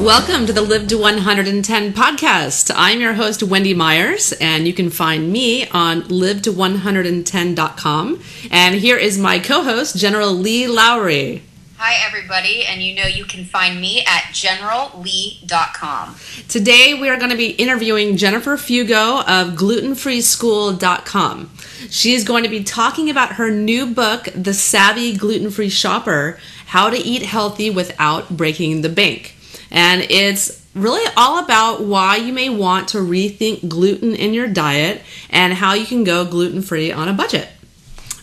Welcome to the Live to 110 podcast. I'm your host, Wendy Myers, and you can find me on live110.com. And here is my co-host, General Leigh Lowry. Hi, everybody, and you can find me at generalleigh.com. Today, we are going to be interviewing Jennifer Fugo of Gluten-freeschool.com. She is going to be talking about her new book, The Savvy Gluten-Free Shopper, How to Eat Healthy Without Breaking the Bank. And it's really all about why you may want to rethink gluten in your diet and how you can go gluten-free on a budget.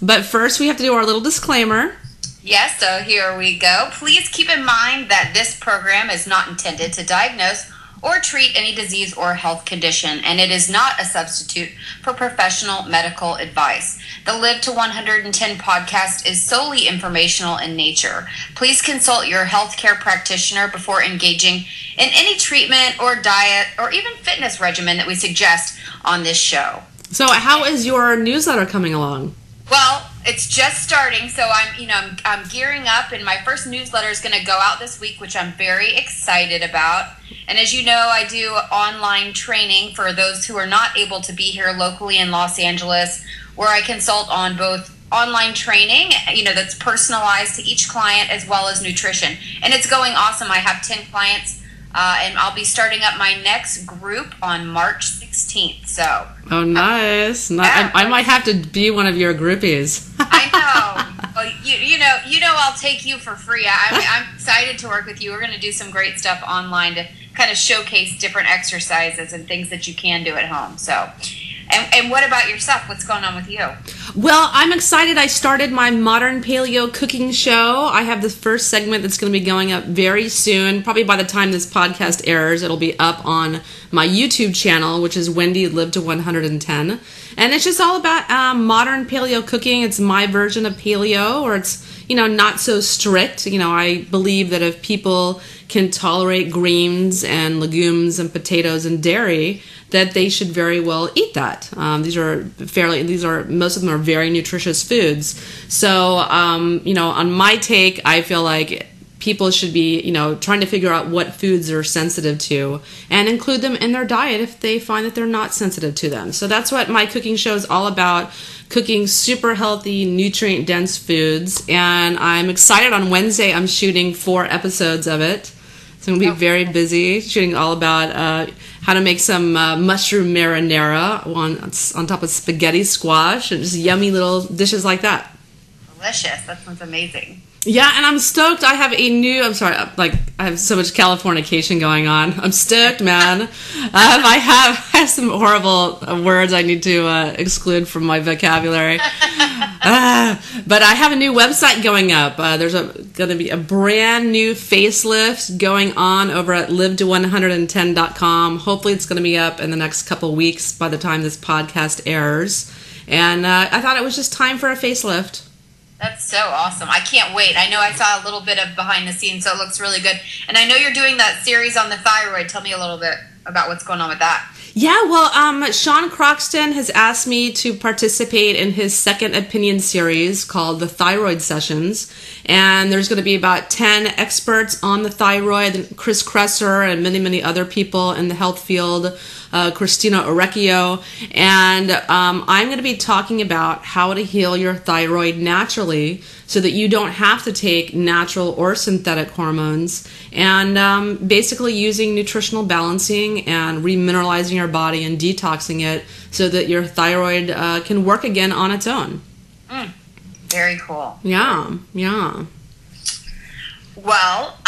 But first, we have to do our little disclaimer. Yes, so here we go. Please keep in mind that this program is not intended to diagnose or treat any disease or health condition, and it is not a substitute for professional medical advice. The Live to 110 podcast is solely informational in nature. Please consult your healthcare practitioner before engaging in any treatment or diet or even fitness regimen that we suggest on this show. So how is your newsletter coming along? Well, it's just starting, so I'm gearing up, and my first newsletter is going to go out this week, which I'm very excited about. And as you know, I do online training for those who are not able to be here locally in Los Angeles, where I consult on both online training, that's personalized to each client, as well as nutrition. And it's going awesome. I have 10 clients, and I'll be starting up my next group on March 16th. So. Oh, nice. I might have to be one of your groupies. I know. Well, I'll take you for free. I'm excited to work with you. We're going to do some great stuff online to kind of showcase different exercises and things that you can do at home. So, and what about yourself? What's going on with you? Well, I'm excited. I started my modern paleo cooking show. I have the first segment that's going to be going up very soon. Probably by the time this podcast airs, it'll be up on my YouTube channel, which is Wendy Live to 110. And it's just all about modern paleo cooking. It's my version of paleo, or it's, not so strict. I believe that if people can tolerate greens and legumes and potatoes and dairy, that they should very well eat that. Most of them are very nutritious foods. So, on my take, I feel like people should be, trying to figure out what foods they're sensitive to and include them in their diet if they find that they're not sensitive to them. So that's what my cooking show is all about, cooking super healthy, nutrient-dense foods. And I'm excited. On Wednesday, I'm shooting 4 episodes of it. So I'm going to be very busy shooting all about how to make some mushroom marinara on top of spaghetti squash and just yummy little dishes like that. Delicious. That sounds amazing. Yeah, and I'm stoked. I have I have so much Californication going on. I'm stoked, man. I have some horrible words I need to exclude from my vocabulary. But I have a new website going up. There's going to be a brand new facelift going on over at live110.com. Hopefully it's going to be up in the next couple weeks by the time this podcast airs. And I thought it was just time for a facelift. That's so awesome. I can't wait. I know I saw a little bit of behind the scenes, so it looks really good. And I know you're doing that series on the thyroid. Tell me a little bit about what's going on with that. Yeah, well, Sean Croxton has asked me to participate in his second opinion series called The Thyroid Sessions. And there's going to be about 10 experts on the thyroid, Chris Kresser and many, many other people in the health field, Christina Orecchio. And I'm going to be talking about how to heal your thyroid naturally so that you don't have to take natural or synthetic hormones, and basically using nutritional balancing and remineralizing your body and detoxing it so that your thyroid can work again on its own. Very cool. Yeah. Well,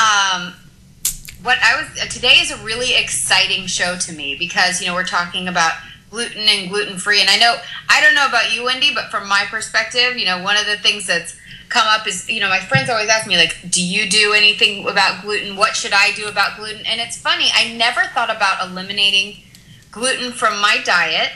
today is a really exciting show to me because, we're talking about gluten and gluten-free. And I don't know about you, Wendy, but from my perspective, one of the things that's come up is, my friends always ask me, like, do you do anything about gluten? What should I do about gluten? And it's funny, I never thought about eliminating gluten from my diet.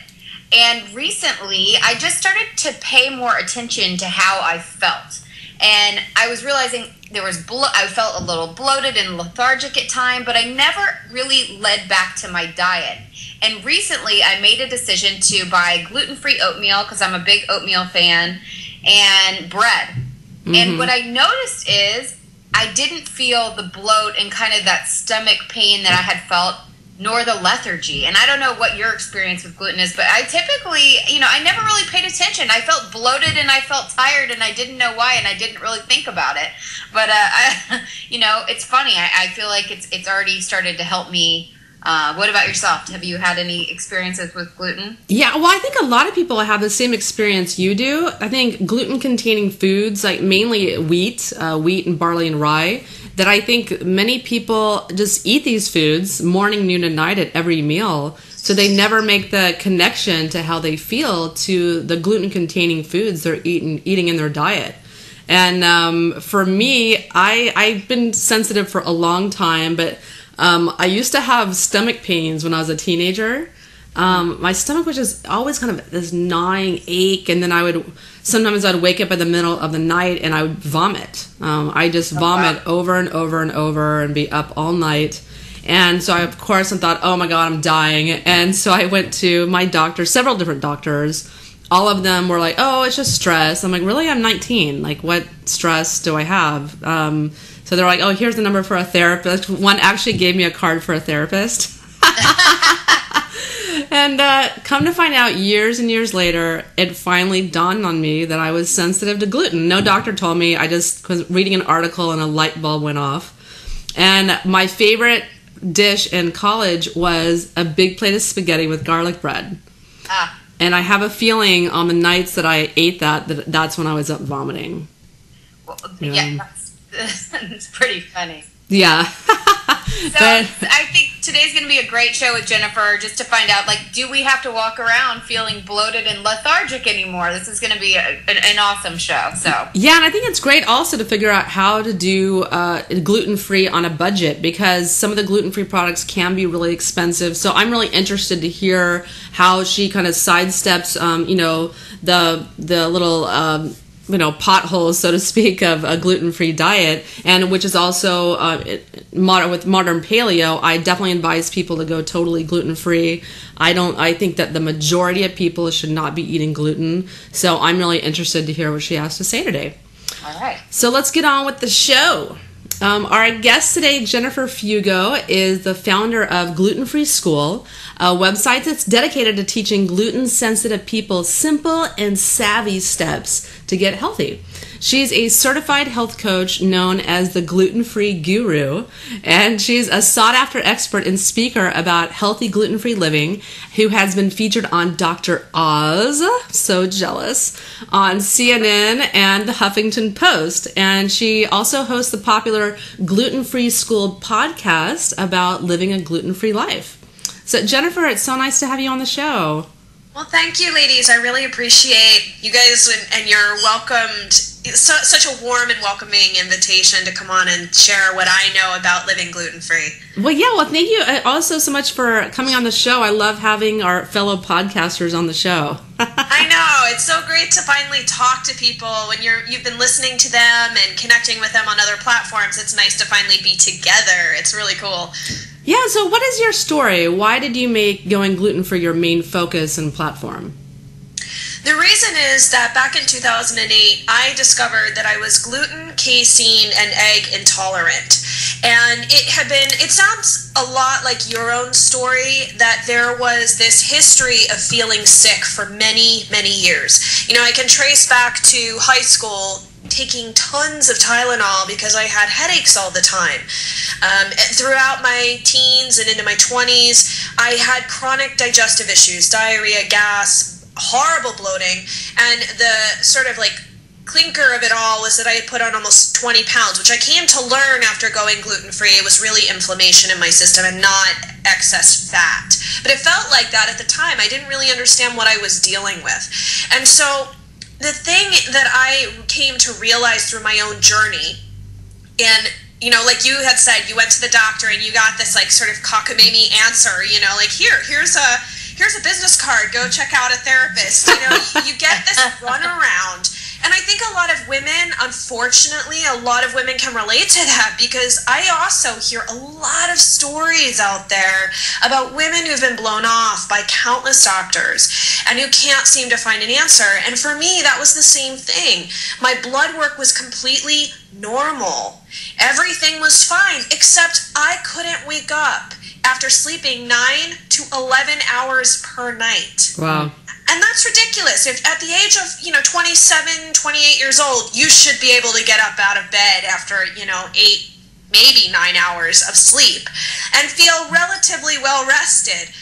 And recently, I just started to pay more attention to how I felt. And I was realizing I felt a little bloated and lethargic at times, but I never really led back to my diet. And recently, I made a decision to buy gluten-free oatmeal because I'm a big oatmeal fan, and bread. Mm-hmm. And what I noticed is I didn't feel the bloat and kind of that stomach pain that I had felt, nor the lethargy. And I don't know what your experience with gluten is, but I typically, I never really paid attention. I felt bloated and I felt tired and I didn't know why, and I didn't really think about it. But, it's funny. I feel like it's already started to help me. What about yourself? Have you had any experiences with gluten? Yeah, well, I think a lot of people have the same experience you do. I think gluten-containing foods, like mainly wheat and barley and rye, that I think many people just eat these foods morning, noon, and night at every meal. So they never make the connection to how they feel to the gluten-containing foods they're eating in their diet. And for me, I've been sensitive for a long time, but I used to have stomach pains when I was a teenager. My stomach was just always kind of this gnawing ache, and then sometimes I'd wake up in the middle of the night and I would vomit. I just vomit over and over and over and be up all night. And so I thought, oh my God, I'm dying. And so I went to my doctor, several different doctors. All of them were like, oh, it's just stress. I'm like, really? I'm 19. Like, what stress do I have? So they're like, oh, here's the number for a therapist. One actually gave me a card for a therapist. And come to find out, years and years later, it finally dawned on me that I was sensitive to gluten. No doctor told me. I just was reading an article and a light bulb went off. And my favorite dish in college was a big plate of spaghetti with garlic bread. And I have a feeling on the nights that I ate that's when I was up vomiting. Well, yeah, it's pretty funny. Yeah. So I think today's going to be a great show with Jennifer, just to find out, do we have to walk around feeling bloated and lethargic anymore? This is going to be an awesome show. So yeah, and I think it's great also to figure out how to do gluten-free on a budget, because some of the gluten-free products can be really expensive. So I'm really interested to hear how she kind of sidesteps, the little potholes, so to speak, of a gluten-free diet, and which is also with modern paleo. I definitely advise people to go totally gluten-free. I think that the majority of people should not be eating gluten. So I'm really interested to hear what she has to say today. All right. So let's get on with the show. Our guest today, Jennifer Fugo, is the founder of Gluten-Free School, a website that's dedicated to teaching gluten-sensitive people simple and savvy steps to get healthy. She's a certified health coach known as the Gluten-Free Guru, and she's a sought-after expert and speaker about healthy gluten-free living, who has been featured on Dr. Oz, so jealous, on CNN and the Huffington Post. And she also hosts the popular Gluten-Free School podcast about living a gluten-free life. So Jennifer, it's so nice to have you on the show. Well, thank you, ladies. I really appreciate you guys and your welcomed, such a warm and welcoming invitation to come on and share what I know about living gluten-free. Well, thank you also so much for coming on the show. I love having our fellow podcasters on the show. I know. It's so great to finally talk to people when you've been listening to them and connecting with them on other platforms. It's nice to finally be together. It's really cool. Yeah, so what is your story? Why did you make going gluten-free your main focus and platform? The reason is that back in 2008, I discovered that I was gluten, casein, and egg intolerant. And it sounds a lot like your own story, that there was this history of feeling sick for many, many years. I can trace back to high school, taking tons of Tylenol because I had headaches all the time. Throughout my teens and into my 20s, I had chronic digestive issues, diarrhea, gas, horrible bloating, and the sort of clinker of it all was that I had put on almost 20 pounds, which I came to learn after going gluten-free. It was really inflammation in my system and not excess fat. But it felt like that at the time. I didn't really understand what I was dealing with. And so the thing that I came to realize through my own journey, and like you had said, you went to the doctor and you got this sort of cockamamie answer, here's a business card, go check out a therapist. You get this runaround. And I think a lot of women, unfortunately, can relate to that, because I also hear a lot of stories out there about women who've been blown off by countless doctors and who can't seem to find an answer. And for me, that was the same thing. My blood work was completely normal. Everything was fine, except I couldn't wake up after sleeping 9 to 11 hours per night. Wow. And that's ridiculous. If at the age of, 27, 28 years old, you should be able to get up out of bed after, 8, maybe 9 hours of sleep and feel relatively well rested.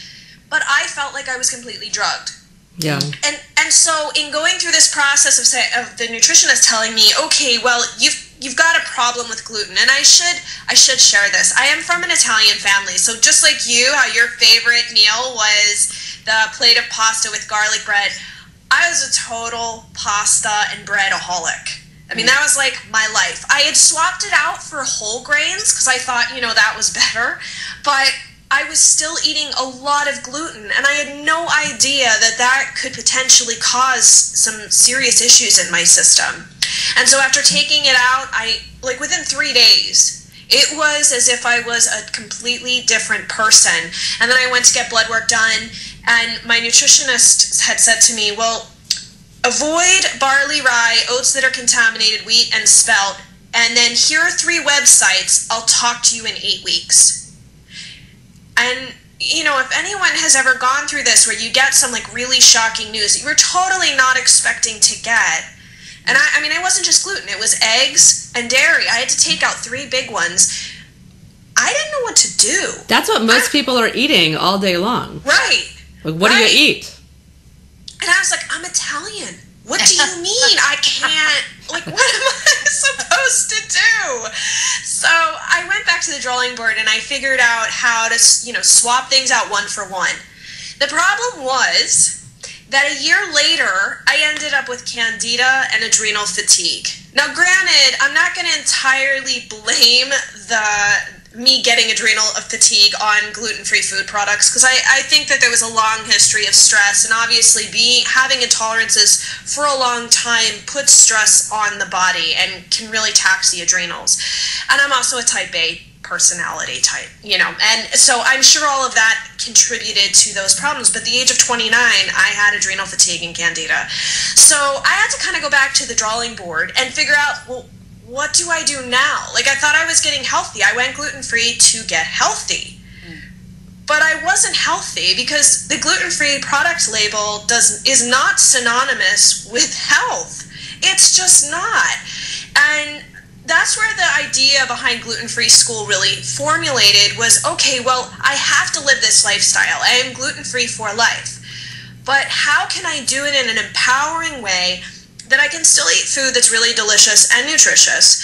But I felt like I was completely drugged. Yeah. And so in going through this process of the nutritionist telling me, okay, well, you've got a problem with gluten, and I should share this. I am from an Italian family, so just like you, how your favorite meal was the plate of pasta with garlic bread, I was a total pasta and breadaholic. I mean, that was like my life. I had swapped it out for whole grains because I thought, that was better, but I was still eating a lot of gluten, and I had no idea that could potentially cause some serious issues in my system. And so after taking it out, within 3 days, it was as if I was a completely different person. And then I went to get blood work done, and my nutritionist had said to me, well, avoid barley, rye, oats that are contaminated, wheat, and spelt, and then here are 3 websites. I'll talk to you in 8 weeks. And, if anyone has ever gone through this where you get some, really shocking news that you were totally not expecting to get, and I wasn't just gluten, it was eggs and dairy. I had to take out 3 big ones. I didn't know what to do. That's what most people are eating all day long. Right. What do you eat? And I was like, I'm Italian. What do you mean? I can't, what am I supposed to do? So I went back to the drawing board and I figured out how to, swap things out one for one. The problem was that a year later, I ended up with candida and adrenal fatigue. Now, granted, I'm not going to entirely blame me getting adrenal fatigue on gluten-free food products, because I think that there was a long history of stress, and obviously having intolerances for a long time puts stress on the body and can really tax the adrenals. And I'm also a type A personality type, and so I'm sure all of that contributed to those problems. But at the age of 29, I had adrenal fatigue and candida. So I had to kind of go back to the drawing board and figure out, well, what do I do now? I thought I was getting healthy. I went gluten-free to get healthy. But I wasn't healthy because the gluten-free product label is not synonymous with health. It's just not. And that's where the idea behind Gluten-Free School really formulated was, okay, well, I have to live this lifestyle. I am gluten-free for life. But how can I do it in an empowering way that I can still eat food that's really delicious and nutritious,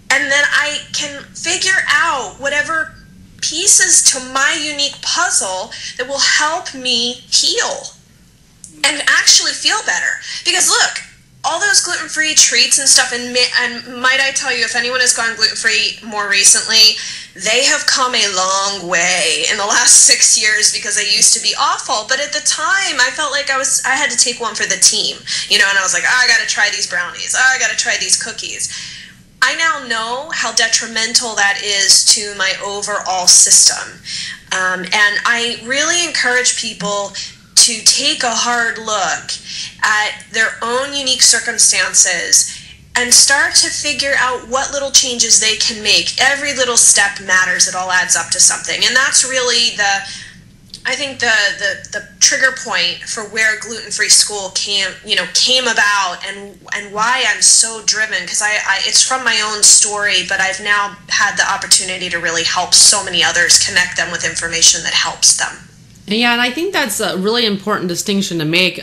and then I can figure out whatever pieces to my unique puzzle that will help me heal and actually feel better? Because look, all those gluten-free treats and stuff, and might I tell you, if anyone has gone gluten-free more recently, they have come a long way in the last 6 years, because they used to be awful. But at the time, I felt like I had to take one for the team, and I was like, I got to try these brownies. I got to try these cookies. I now know how detrimental that is to my overall system. And I really encourage people to take a hard look at their own unique circumstances and start to figure out what little changes they can make. Every little step matters. It all adds up to something. And that's really the trigger point for where Gluten-Free School came about, and why I'm so driven, because it's from my own story, but I've now had the opportunity to really help so many others, connect them with information that helps them. Yeah, and I think that's a really important distinction to make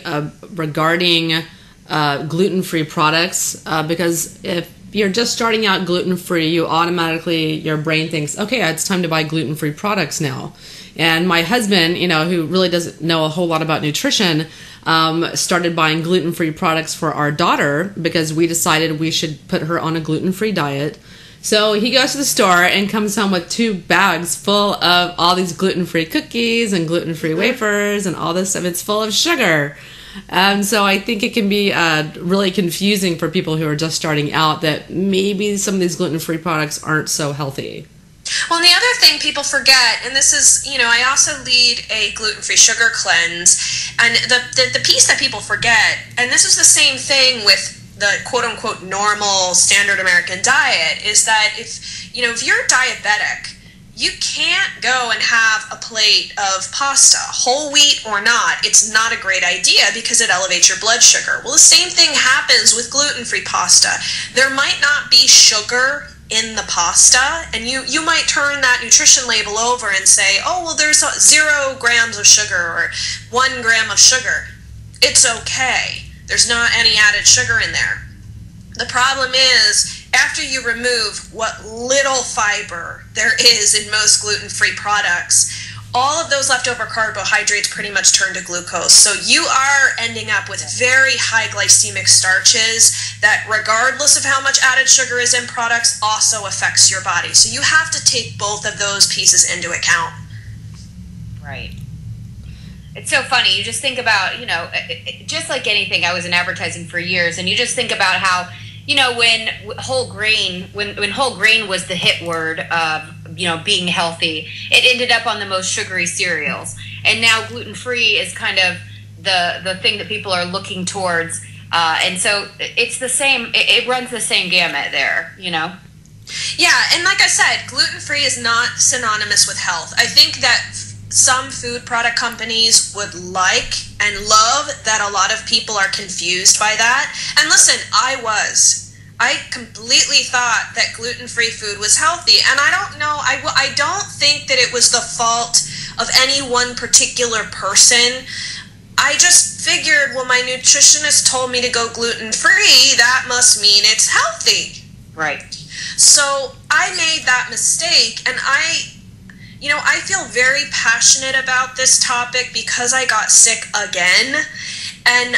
regarding gluten-free products, because if you're just starting out gluten-free, your brain thinks, okay, it's time to buy gluten-free products now. And my husband, who really doesn't know a whole lot about nutrition, started buying gluten-free products for our daughter because we decided we should put her on a gluten-free diet. So he goes to the store and comes home with 2 bags full of all these gluten-free cookies and gluten-free wafers and all this stuff. It's full of sugar. So I think it can be really confusing for people who are just starting out, that maybe some of these gluten-free products aren't so healthy. Well, and the other thing people forget, and this is, I also lead a gluten-free sugar cleanse, and the piece that people forget, and this is the same thing with the quote-unquote normal standard American diet is that if you're diabetic, you can't go and have a plate of pasta, whole wheat or not. It's not a great idea because it elevates your blood sugar. Well, the same thing happens with gluten-free pasta. There might not be sugar in the pasta, and you might turn that nutrition label over and say, oh, well, there's 0 grams of sugar or 1 gram of sugar. It's okay. There's not any added sugar in there. The problem is, after you remove what little fiber there is in most gluten-free products, all of those leftover carbohydrates pretty much turn to glucose. So you are ending up with very high glycemic starches that, regardless of how much added sugar is in products, also affects your body. So you have to take both of those pieces into account. Right. It's so funny. You just think about, just like anything, I was in advertising for years, and you just think about how, when whole grain was the hit word of, being healthy, it ended up on the most sugary cereals. And now gluten-free is kind of the thing that people are looking towards. And so it's the same, it runs the same gamut there, Yeah, and like I said, gluten-free is not synonymous with health. I think that some food product companies would like and love that a lot of people are confused by that. And listen, I completely thought that gluten-free food was healthy. And I don't know, I don't think that it was the fault of any one particular person. I just figured, well, my nutritionist told me to go gluten-free, that must mean it's healthy. Right. So I made that mistake, and I feel very passionate about this topic because I got sick again. And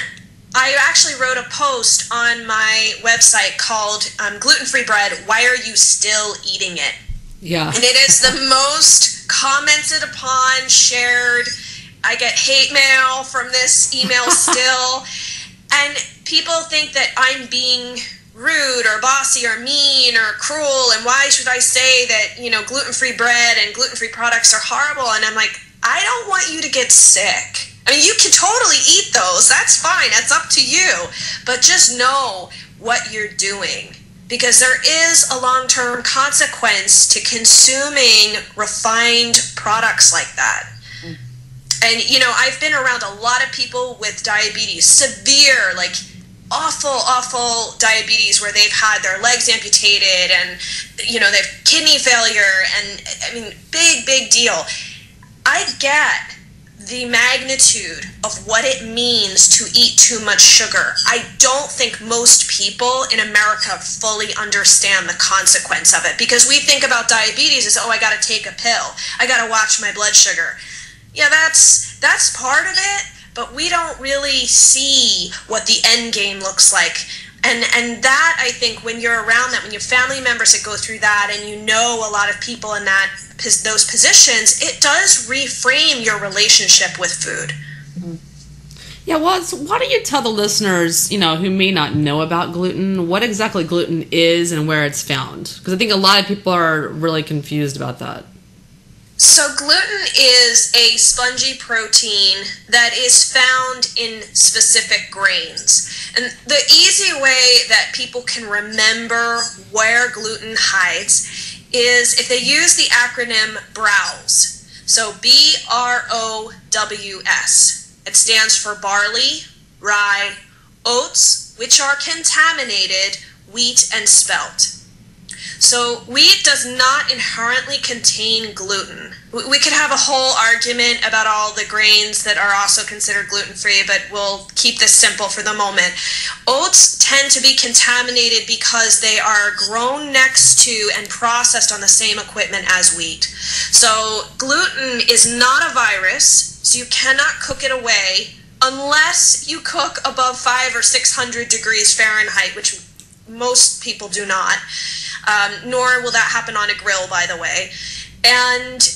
I actually wrote a post on my website called Gluten-Free Bread, Why Are You Still Eating It? Yeah. And it is the most commented upon, shared. I get hate mail from this email still. And people think that I'm being rude or bossy or mean or cruel, and why should I say that, gluten-free bread and gluten-free products are horrible? And I'm like, I don't want you to get sick. I mean, you can totally eat those. That's fine. That's up to you. But just know what you're doing, because there is a long-term consequence to consuming refined products like that. And, I've been around a lot of people with diabetes, severe, like awful diabetes, where they've had their legs amputated and, they have kidney failure, and, I mean, big deal. I get the magnitude of what it means to eat too much sugar. I don't think most people in America fully understand the consequence of it, because we think about diabetes as, oh, I got to take a pill, I got to watch my blood sugar. Yeah, that's part of it, but we don't really see what the end game looks like. And that, I think, when you're around that, when your family members that go through that, and a lot of people in those positions, it does reframe your relationship with food. Yeah, well, why don't you tell the listeners, who may not know about gluten, what exactly gluten is and where it's found? Because I think a lot of people are really confused about that. So gluten is a spongy protein that is found in specific grains. And the easy way that people can remember where gluten hides is if they use the acronym BROWS. So BROWS. It stands for barley, rye, oats, which are contaminated, wheat, and spelt. So wheat does not inherently contain gluten. We could have a whole argument about all the grains that are also considered gluten-free, but we'll keep this simple for the moment. Oats tend to be contaminated because they are grown next to and processed on the same equipment as wheat. So gluten is not a virus, so you cannot cook it away unless you cook above 500 or 600 degrees Fahrenheit, which most people do not. Nor will that happen on a grill, by the way. And,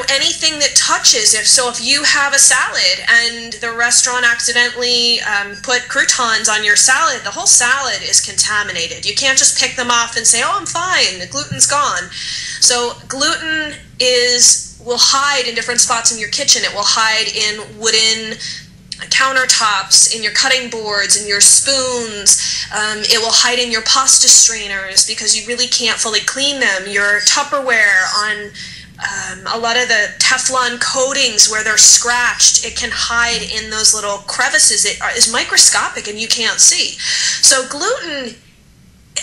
anything that touches, if you have a salad and the restaurant accidentally put croutons on your salad, the whole salad is contaminated. You can't just pick them off and say, oh, I'm fine, the gluten's gone. So gluten will hide in different spots in your kitchen. It will hide in wooden countertops, in your cutting boards, in your spoons. It will hide in your pasta strainers because you really can't fully clean them. Your Tupperware on a lot of the Teflon coatings where they're scratched, it can hide in those little crevices. It is microscopic and you can't see. So gluten,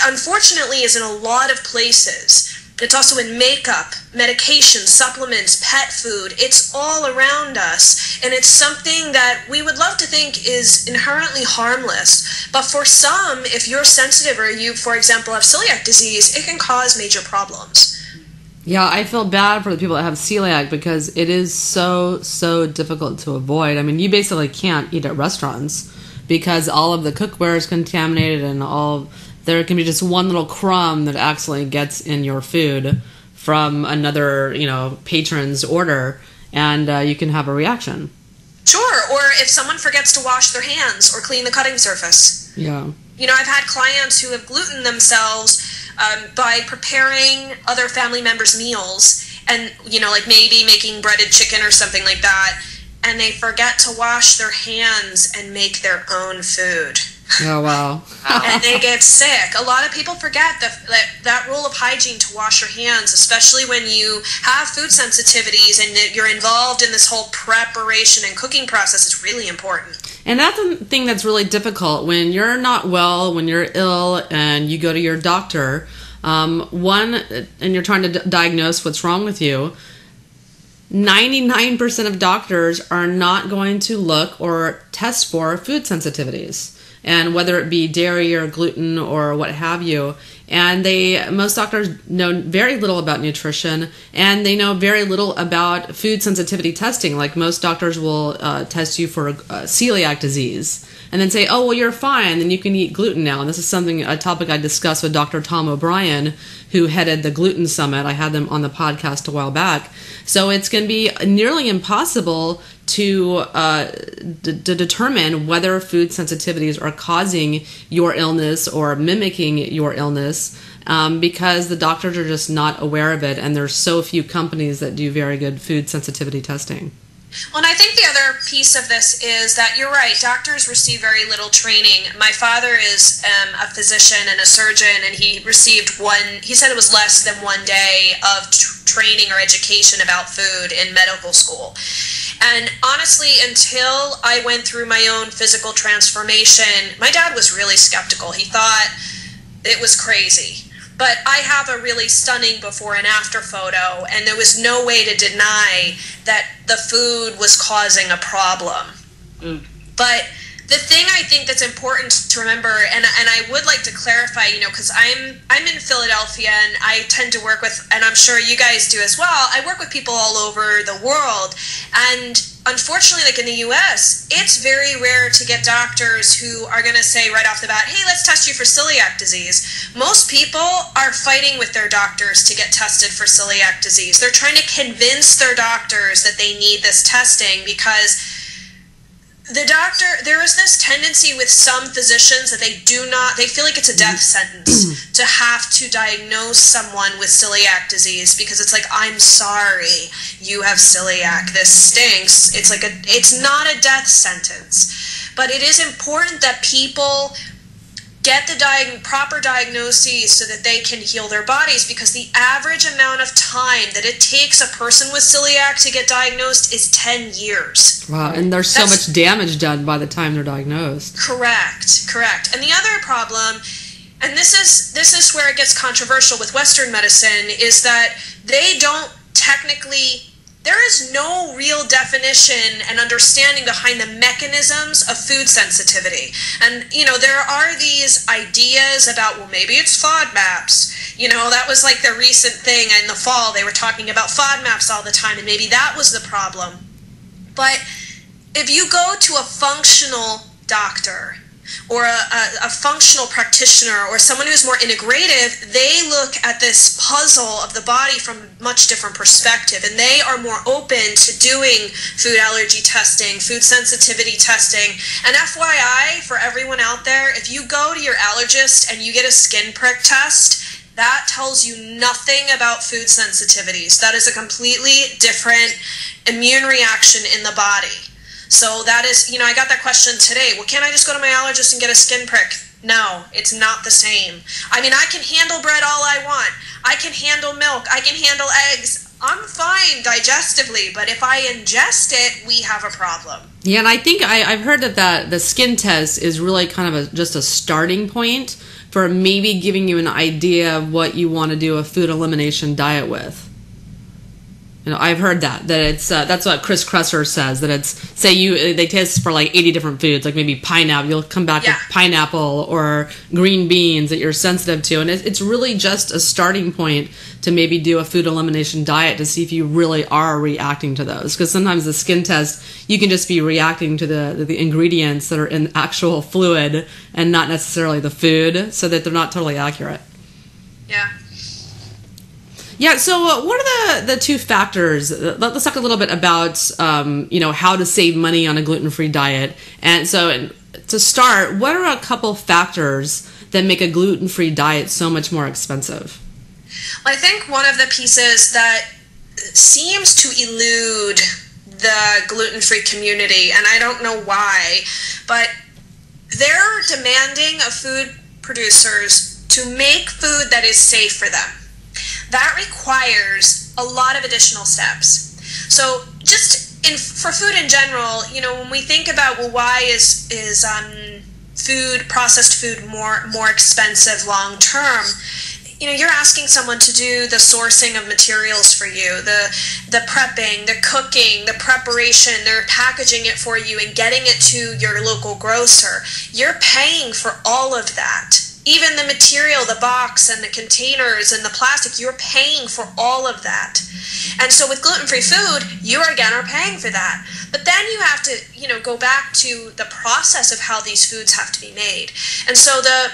unfortunately, is in a lot of places. It's also in makeup, medication, supplements, pet food. It's all around us, and it's something that we would love to think is inherently harmless. But for some, if you're sensitive or you, for example, have celiac disease, it can cause major problems. Yeah, I feel bad for the people that have celiac because it is so difficult to avoid. I mean, you basically can't eat at restaurants because all of the cookware is contaminated and there can be just one little crumb that accidentally gets in your food from another, patron's order, and you can have a reaction. Sure, or if someone forgets to wash their hands or clean the cutting surface. Yeah. I've had clients who have glutened themselves by preparing other family members' meals and, like maybe making breaded chicken or something like that, and they forget to wash their hands and make their own food. Oh, wow. And they get sick. A lot of people forget that rule of hygiene to wash your hands, especially when you have food sensitivities and you're involved in this whole preparation and cooking process. Is really important. And that's the thing that's really difficult when you're not well, when you're ill, and you go to your doctor. And you're trying to diagnose what's wrong with you. 99% of doctors are not going to look or test for food sensitivities, and whether it be dairy or gluten or what have you. And most doctors know very little about nutrition, and they know very little about food sensitivity testing. Like most doctors will test you for celiac disease and then say, oh, well, you're fine, then you can eat gluten now. And this is a topic I discussed with Dr. Tom O'Brien, who headed the Gluten Summit. I had them on the podcast a while back. So it's going to be nearly impossible to determine whether food sensitivities are causing your illness or mimicking your illness because the doctors are just not aware of it, and there's so few companies that do very good food sensitivity testing. Well, and I think the other piece of this is that you're right, doctors receive very little training. My father is a physician and a surgeon, and he said it was less than 1 day of training or education about food in medical school. And honestly, until I went through my own physical transformation, my dad was really skeptical. He thought it was crazy. But I have a really stunning before and after photo, and there was no way to deny that the food was causing a problem. But the thing I think that's important to remember, and I would like to clarify, because I'm in Philadelphia, and I tend to work with, and I'm sure you guys do as well, I work with people all over the world, and unfortunately, like in the U.S., it's very rare to get doctors who are going to say right off the bat, hey, let's test you for celiac disease. Most people are fighting with their doctors to get tested for celiac disease. They're trying to convince their doctors that they need this testing because there is this tendency with some physicians that they feel like it's a death sentence to have to diagnose someone with celiac disease because it's like, I'm sorry, you have celiac, this stinks. It's not a death sentence, but it is important that people get the proper diagnoses so that they can heal their bodies, because the average amount of time that it takes a person with celiac to get diagnosed is 10 years. Wow, and there's so much damage done by the time they're diagnosed. Correct. And the other problem, and this is where it gets controversial with Western medicine, is that they don't technically... There is no real definition and understanding behind the mechanisms of food sensitivity. And, there are these ideas about, well, maybe it's FODMAPs. That was like the recent thing in the fall. They were talking about FODMAPs all the time, and maybe that was the problem. But if you go to a functional doctor or a functional practitioner or someone who's more integrative, they look at this puzzle of the body from a much different perspective, and they are more open to doing food allergy testing, food sensitivity testing. And FYI, for everyone out there, if you go to your allergist and you get a skin prick test, that tells you nothing about food sensitivities. That is a completely different immune reaction in the body. So that is, I got that question today. Well, can't I just go to my allergist and get a skin prick? No, it's not the same. I mean, I can handle bread all I want. I can handle milk. I can handle eggs. I'm fine digestively, but if I ingest it, we have a problem. Yeah, and I think I've heard that the skin test is really kind of just a starting point for maybe giving you an idea of what you want to do a food elimination diet with. I've heard that it's that's what Chris Kresser says, that it's, say they test for like 80 different foods, like maybe pineapple, you'll come back with pineapple or green beans that you're sensitive to, and it's really just a starting point to maybe do a food elimination diet to see if you really are reacting to those, because sometimes the skin test, you can just be reacting to the ingredients that are in actual fluid and not necessarily the food, so that they're not totally accurate. Yeah. Yeah, so what are the two factors? Let's talk a little bit about, how to save money on a gluten-free diet. And so to start, what are a couple factors that make a gluten-free diet so much more expensive? Well, I think one of the pieces that seems to elude the gluten-free community, and I don't know why, but they're demanding of food producers to make food that is safe for them. That requires a lot of additional steps. So just for food in general, when we think about, well, why is processed food more expensive long term? You're asking someone to do the sourcing of materials for you, the prepping, the cooking, the preparation, they're packaging it for you and getting it to your local grocer. You're paying for all of that. Even the material, the box and the containers and the plastic, you're paying for all of that. And so with gluten-free food, you again are paying for that. But then you have to, go back to the process of how these foods have to be made. And so the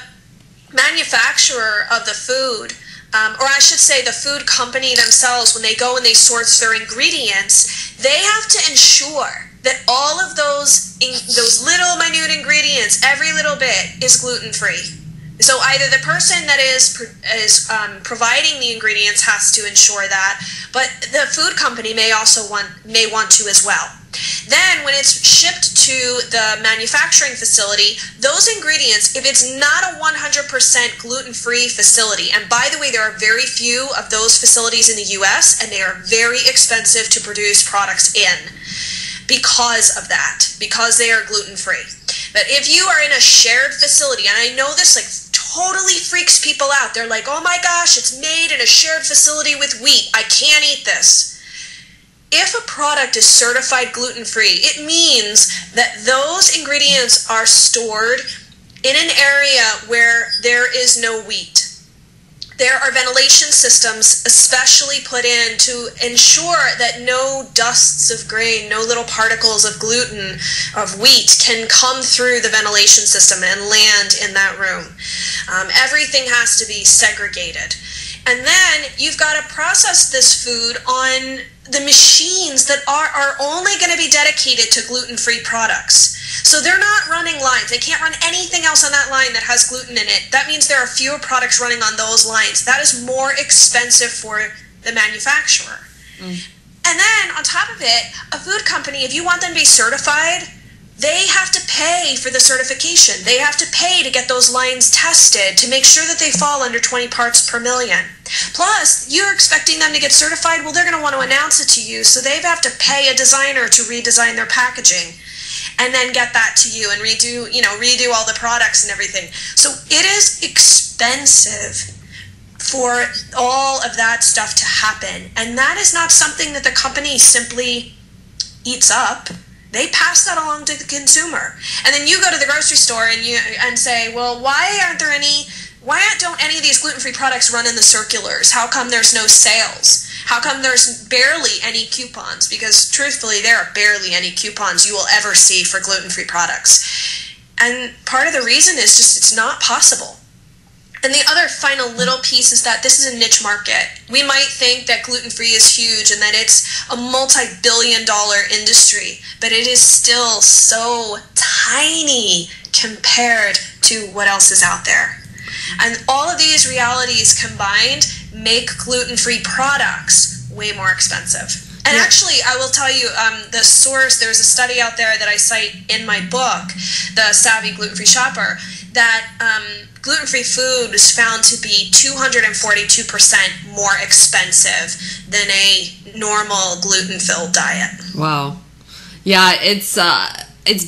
manufacturer of the food, or I should say the food company themselves, when they go and they source their ingredients, they have to ensure that all of those little minute ingredients, every little bit, is gluten-free. So either the person that is providing the ingredients has to ensure that, but the food company may want to as well. Then when it's shipped to the manufacturing facility, those ingredients, if it's not a 100% gluten-free facility, and by the way, there are very few of those facilities in the US, and they are very expensive to produce products in because of that, because they are gluten-free. But if you are in a shared facility, and I know this totally freaks people out. They're like, oh my gosh, it's made in a shared facility with wheat. I can't eat this. If a product is certified gluten-free, it means that those ingredients are stored in an area where there is no wheat. There are ventilation systems especially put in to ensure that no dusts of grain, no little particles of gluten, of wheat, can come through the ventilation system and land in that room. Everything has to be segregated. And then you've got to process this food on the machines that are only going to be dedicated to gluten-free products. So they're not running lines. They can't run anything else on that line that has gluten in it. That means there are fewer products running on those lines. That is more expensive for the manufacturer. And then on top of it, a food company, if you want them to be certified, they have to pay for the certification. They have to pay to get those lines tested to make sure that they fall under 20 parts per million. Plus, you're expecting them to get certified. Well, they're going to want to announce it to you, so they have to pay a designer to redesign their packaging and then get that to you and redo all the products and everything. So it is expensive for all of that stuff to happen. And that is not something that the company simply eats up. They pass that along to the consumer. And then you go to the grocery store and say, well, why don't any of these gluten-free products run in the circulars? How come there's no sales? How come there's barely any coupons? Because truthfully, there are barely any coupons you will ever see for gluten-free products. And part of the reason is just it's not possible. And the other final little piece is that this is a niche market. We might think that gluten-free is huge and that it's a multi-billion-dollar industry, but it is still so tiny compared to what else is out there. And all of these realities combined make gluten-free products way more expensive. And actually, I will tell you, the source, there's a study out there that I cite in my book, The Savvy Gluten-Free Shopper, that gluten-free food is found to be 242% more expensive than a normal gluten-filled diet. Wow. Yeah, it's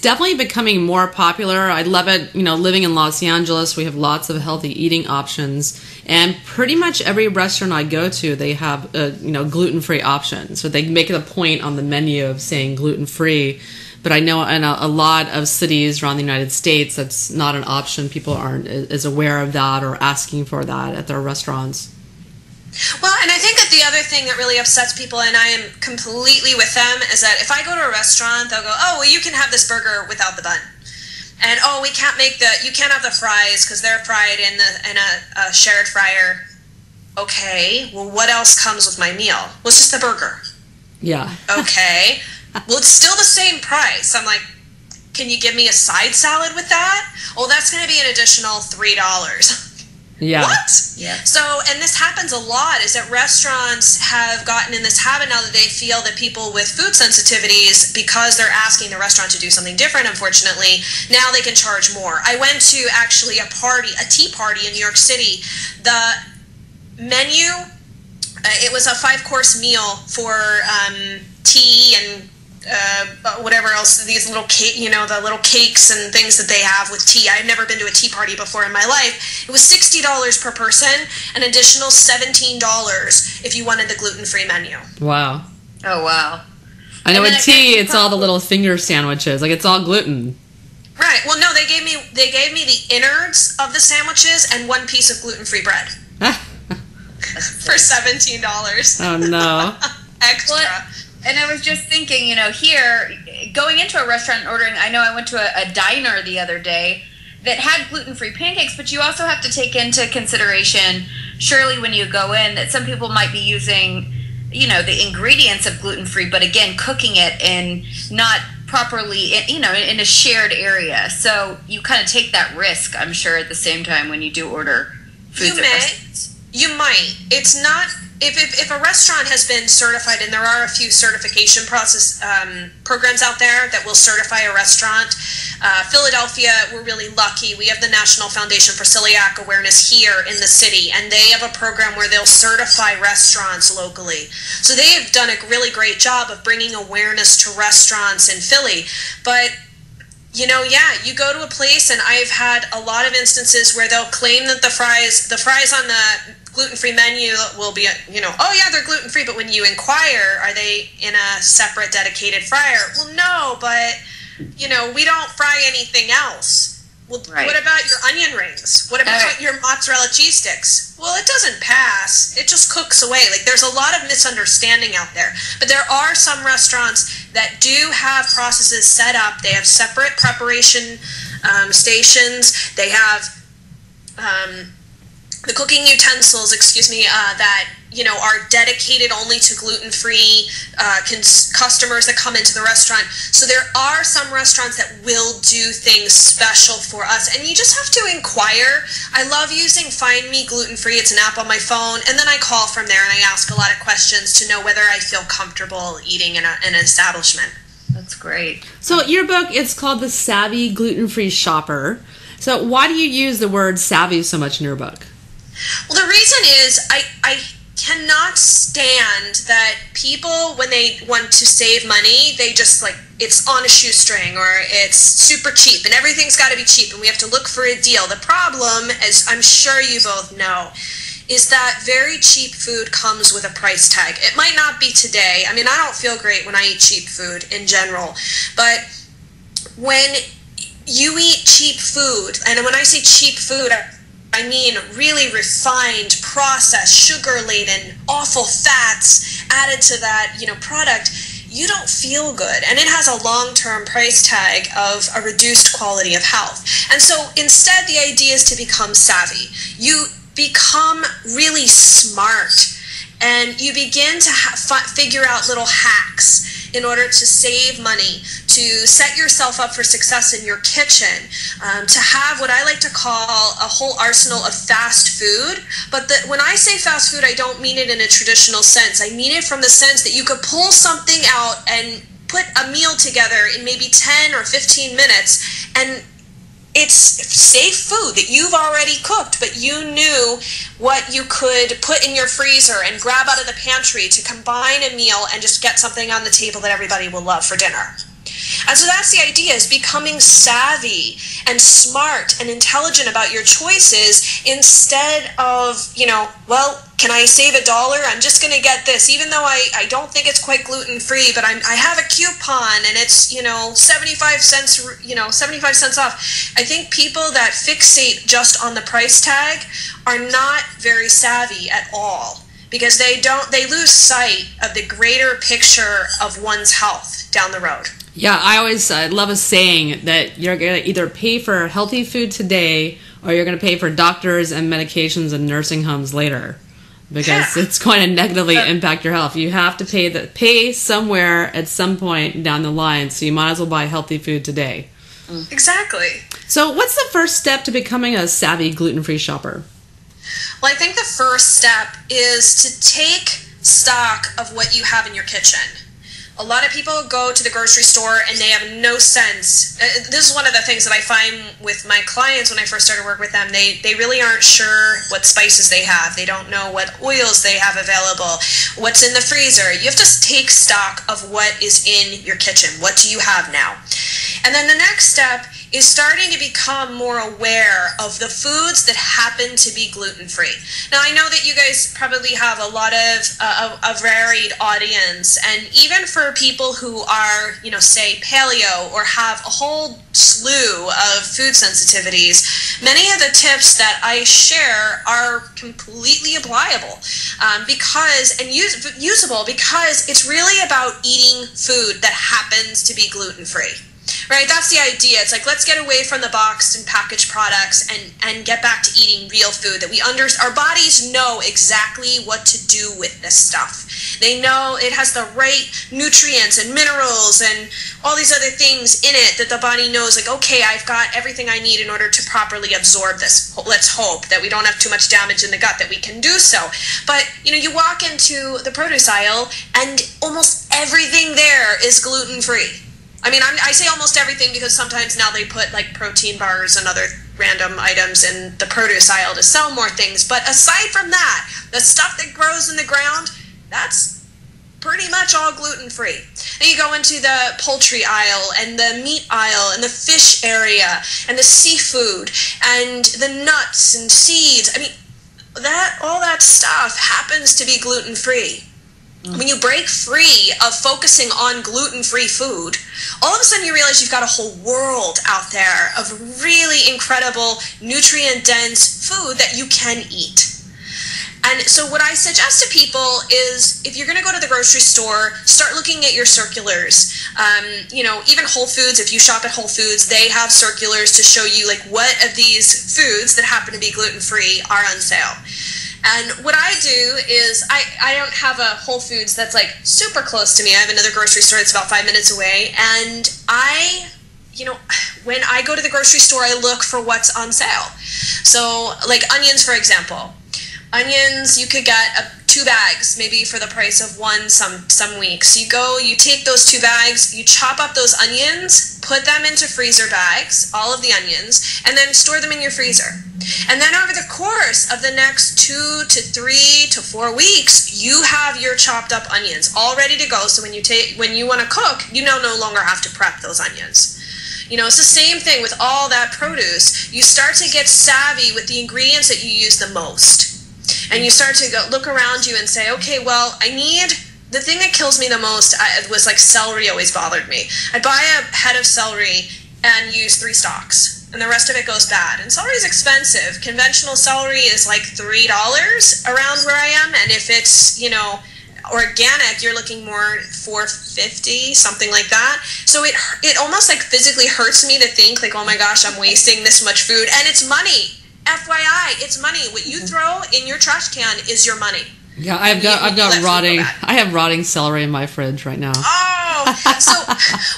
definitely becoming more popular. I love it. You know, living in Los Angeles, we have lots of healthy eating options, and pretty much every restaurant I go to, they have gluten-free options. So they make it a point on the menu of saying gluten-free. But I know in a lot of cities around the United States, that's not an option. People aren't as aware of that or asking for that at their restaurants. Well, and I think that the other thing that really upsets people, and I am completely with them, is that if I go to a restaurant, they'll go, oh, well, you can have this burger without the bun. And, oh, you can't have the fries because they're fried in a shared fryer. Okay, well, what else comes with my meal? Well, it's just the burger. Yeah. Okay. Well, it's still the same price. I'm like, can you give me a side salad with that? Oh, that's going to be an additional $3. Yeah. What? Yeah. So, and this happens a lot, is that restaurants have gotten in this habit now that they feel that people with food sensitivities, because they're asking the restaurant to do something different, unfortunately, now they can charge more. I went to actually a tea party in New York City. The menu, it was a 5-course meal for tea and whatever else, these little cake, the little cakes and things that they have with tea. I've never been to a tea party before in my life. It was $60 per person, an additional $17 if you wanted the gluten-free menu. Wow. Oh, wow. I know with tea, it's all the little finger sandwiches. Like, it's all gluten. Right. Well, no, they gave me the innards of the sandwiches and one piece of gluten-free bread for $17. Oh, no. Extra. Well, and I was just thinking, here, going into a restaurant and ordering, I know I went to a diner the other day that had gluten-free pancakes, but you also have to take into consideration, surely when you go in, that some people might be using, the ingredients of gluten-free, but again, cooking it in not properly, in a shared area. So you kind of take that risk, I'm sure, at the same time when you do order foods at restaurants. You might. It's not... If a restaurant has been certified, and there are a few certification programs out there that will certify a restaurant. Philadelphia, we're really lucky. We have the National Foundation for Celiac Awareness here in the city, and they have a program where they'll certify restaurants locally. So they have done a really great job of bringing awareness to restaurants in Philly. But you go to a place, and I've had a lot of instances where they'll claim that the fries on the gluten-free menu will be, oh yeah, they're gluten-free, but when you inquire, are they in a separate dedicated fryer? Well, no, but, we don't fry anything else. Well, right. What about your onion rings? What about your mozzarella cheese sticks? Well, it doesn't pass. It just cooks away. Like, there's a lot of misunderstanding out there. But there are some restaurants that do have processes set up. They have separate preparation stations. They have the cooking utensils, that, are dedicated only to gluten-free customers that come into the restaurant. So there are some restaurants that will do things special for us, and you just have to inquire. I love using Find Me Gluten-Free. It's an app on my phone, and then I call from there and I ask a lot of questions to know whether I feel comfortable eating in an establishment. That's great. So your book, it's called The Savvy Gluten-Free Shopper. So why do you use the word savvy so much in your book? Well, the reason is I cannot stand that people, when they want to save money, they just it's on a shoestring or it's super cheap and everything's got to be cheap and we have to look for a deal. The problem, as I'm sure you both know, is that very cheap food comes with a price tag. It might not be today. I mean, I don't feel great when I eat cheap food in general, but when you eat cheap food, and when I say cheap food, I mean really refined, processed, sugar-laden, awful fats added to that, product, you don't feel good. And it has a long-term price tag of a reduced quality of health. And so instead, the idea is to become savvy. You become really smart, and you begin to figure out little hacks in order to save money, to set yourself up for success in your kitchen, to have what I like to call a whole arsenal of fast food. But when I say fast food, I don't mean it in a traditional sense. I mean it from the sense that you could pull something out and put a meal together in maybe 10 or 15 minutes, and it's safe food that you've already cooked, but you knew what you could put in your freezer and grab out of the pantry to combine a meal and just get something on the table that everybody will love for dinner. And so that's the idea, is becoming savvy and smart and intelligent about your choices instead of, well, can I save $1? I'm just going to get this, even though I don't think it's quite gluten-free, but I have a coupon and it's, 75 cents, 75 cents off. I think people that fixate just on the price tag are not very savvy at all, because they lose sight of the greater picture of one's health down the road. Yeah, I always love a saying that you're going to either pay for healthy food today or you're going to pay for doctors and medications and nursing homes later, because it's going to negatively impact your health. You have to pay somewhere at some point down the line, so you might as well buy healthy food today. Exactly. So what's the first step to becoming a savvy gluten-free shopper? Well, I think the first step is to take stock of what you have in your kitchen. A lot of people go to the grocery store and they have no sense. This is one of the things that I find with my clients when I first started work with them. They really aren't sure what spices they have. They don't know what oils they have available, what's in the freezer. You have to take stock of what is in your kitchen. What do you have now? And then the next step is starting to become more aware of the foods that happen to be gluten-free. Now, I know that you guys probably have a lot of a varied audience, and even for people who are, say paleo or have a whole slew of food sensitivities, many of the tips that I share are completely applicable usable, because it's really about eating food that happens to be gluten-free. Right, that's the idea. It's like, let's get away from the boxed and packaged products and get back to eating real food that our bodies know exactly what to do with this stuff. They know it has the right nutrients and minerals and all these other things in it that the body knows, like, okay, I've got everything I need in order to properly absorb this. Let's hope that we don't have too much damage in the gut, that we can do so. But, you walk into the produce aisle and almost everything there is gluten-free. I mean, I say almost everything because sometimes now they put like protein bars and other random items in the produce aisle to sell more things. But aside from that, the stuff that grows in the ground, that's pretty much all gluten-free. Then you go into the poultry aisle and the meat aisle and the fish area and the seafood and the nuts and seeds. I mean, all that stuff happens to be gluten-free. When you break free of focusing on gluten-free food, all of a sudden you realize you've got a whole world out there of really incredible, nutrient-dense food that you can eat. And so what I suggest to people is, if you're going to go to the grocery store, start looking at your circulars. Even Whole Foods, if you shop at Whole Foods, they have circulars to show you like what of these foods that happen to be gluten-free are on sale. And what I do is I don't have a Whole Foods that's like super close to me. I have another grocery store that's about 5 minutes away. And when I go to the grocery store, I look for what's on sale. So like onions, for example. Onions, you could get 2 bags, maybe for the price of one some weeks. You take those 2 bags, you chop up those onions, put them into freezer bags, all of the onions, and then store them in your freezer. And then over the course of the next 2 to 3 to 4 weeks, you have your chopped up onions all ready to go. So when you want to cook, you no longer have to prep those onions. It's the same thing with all that produce. You start to get savvy with the ingredients that you use the most. And you start to look around you and say, okay, well, the thing that kills me the most was like celery always bothered me. I'd buy a head of celery and use 3 stalks. And the rest of it goes bad. And celery is expensive. Conventional celery is like $3 around where I am. And if it's, organic, you're looking more $4.50, something like that. So it almost like physically hurts me to think like, oh my gosh, I'm wasting this much food. And it's money. FYI, it's money. What you throw in your trash can is your money. Yeah, I have rotting celery in my fridge right now. Oh, So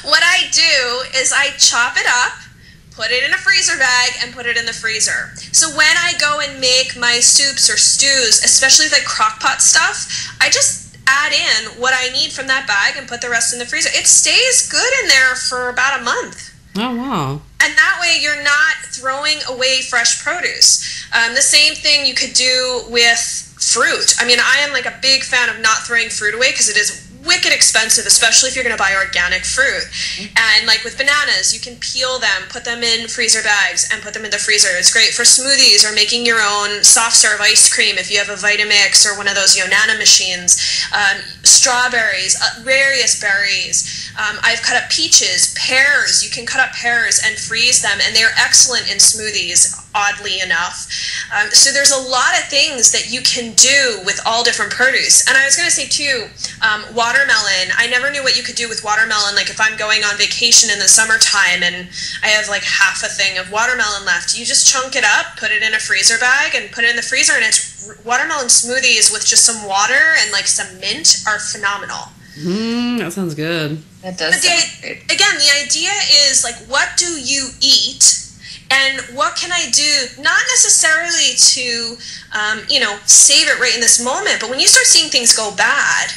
what I do is I chop it up, put it in a freezer bag, and put it in the freezer. So when I go and make my soups or stews, especially like crock pot stuff, I just add in what I need from that bag and put the rest in the freezer. It stays good in there for about a month. Oh, wow. And that way you're not throwing away fresh produce. The same thing you could do with fruit. I mean, I am like a big fan of not throwing fruit away because it is wicked expensive, especially if you're going to buy organic fruit. And like with bananas, you can peel them, put them in freezer bags, and put them in the freezer. It's great for smoothies or making your own soft serve ice cream if you have a Vitamix or one of those Nana machines. Strawberries, various berries. I've cut up peaches, pears. You can cut up pears and freeze them, and they're excellent in smoothies, oddly enough. So there's a lot of things that you can do with all different produce. And I was going to say too, watermelon. I never knew what you could do with watermelon. Like if I'm going on vacation in the summertime and I have like half a thing of watermelon left, you just chunk it up, put it in a freezer bag, and put it in the freezer, and it's watermelon smoothies with just some water and like some mint are phenomenal. That sounds good. That does sound great. Again, the idea is like, what do you eat? And what can I do, not necessarily to, save it right in this moment, but when you start seeing things go bad,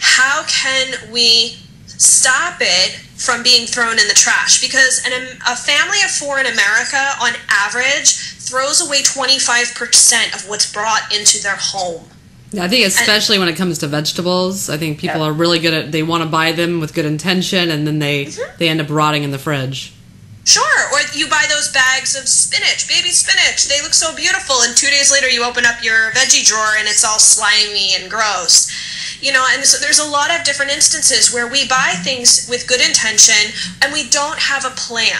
how can we stop it from being thrown in the trash? Because a family of 4 in America, on average, throws away 25% of what's brought into their home. Yeah, I think especially when it comes to vegetables, I think people are really good at, they want to buy them with good intention, and then they end up rotting in the fridge. Sure, or you buy those bags of spinach, baby spinach. They look so beautiful, and 2 days later you open up your veggie drawer and it's all slimy and gross. And so there's a lot of different instances where we buy things with good intention and we don't have a plan.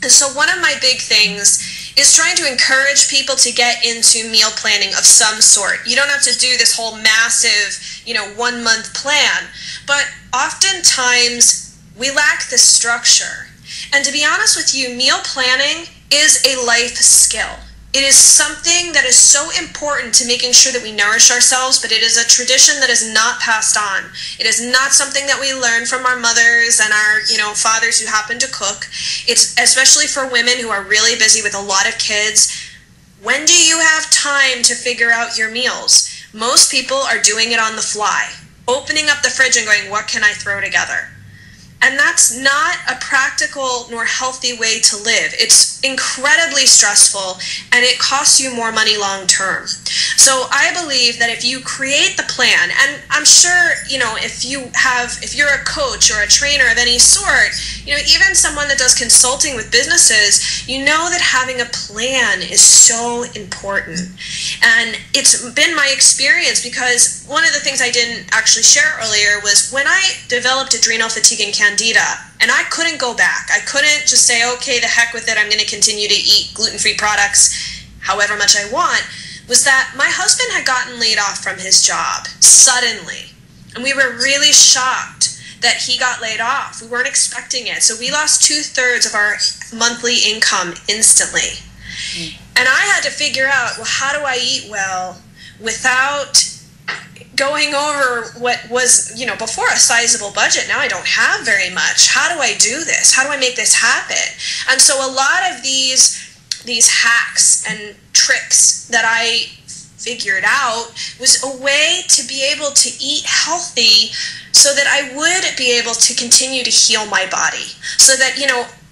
And so one of my big things is trying to encourage people to get into meal planning of some sort. You don't have to do this whole massive, 1 month plan, but oftentimes we lack the structure. And to be honest with you, meal planning is a life skill. It is something that is so important to making sure that we nourish ourselves, but it is a tradition that is not passed on. It is not something that we learn from our mothers and our, fathers who happen to cook. It's especially for women who are really busy with a lot of kids. When do you have time to figure out your meals? Most people are doing it on the fly, opening up the fridge and going, what can I throw together? And that's not a practical nor healthy way to live. It's incredibly stressful, and it costs you more money long term. So I believe that if you create the plan, and I'm sure, if you're a coach or a trainer of any sort, even someone that does consulting with businesses, you know that having a plan is so important. And it's been my experience, because one of the things I didn't actually share earlier was when I developed adrenal fatigue and candida, and I couldn't go back. I couldn't just say, okay, the heck with it, I'm going to continue to eat gluten-free products however much I want, was that my husband had gotten laid off from his job suddenly. And we were really shocked that he got laid off. We weren't expecting it. So we lost 2/3 of our monthly income instantly. And I had to figure out, well, how do I eat well without going over what was, before a sizable budget. Now I don't have very much. How do I do this? How do I make this happen? And so a lot of these hacks and tricks that I figured out was a way to be able to eat healthy so that I would be able to continue to heal my body. So that,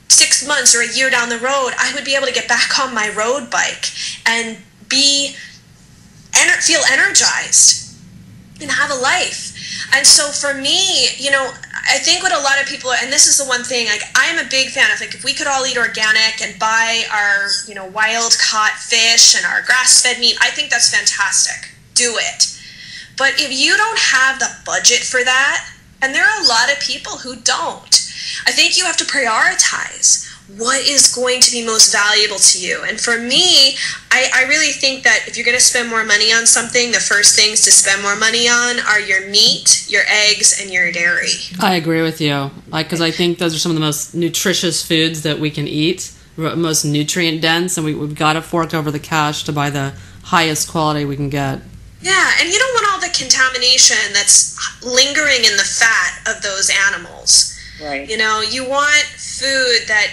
6 months or a year down the road, I would be able to get back on my road bike and feel energized and have a life. And so for me, I think what a lot of people are, and this is the one thing, like, I'm a big fan of, like, if we could all eat organic and buy our, wild caught fish and our grass-fed meat, I think that's fantastic. Do it. But if you don't have the budget for that, and there are a lot of people who don't, I think you have to prioritize what is going to be most valuable to you. And for me, I really think that if you're going to spend more money on something, the first things to spend more money on are your meat, your eggs, and your dairy. I agree with you. Because I think those are some of the most nutritious foods that we can eat, most nutrient dense, and we've got to fork over the cash to buy the highest quality we can get. Yeah, and you don't want all the contamination that's lingering in the fat of those animals. Right. You know, you want food that,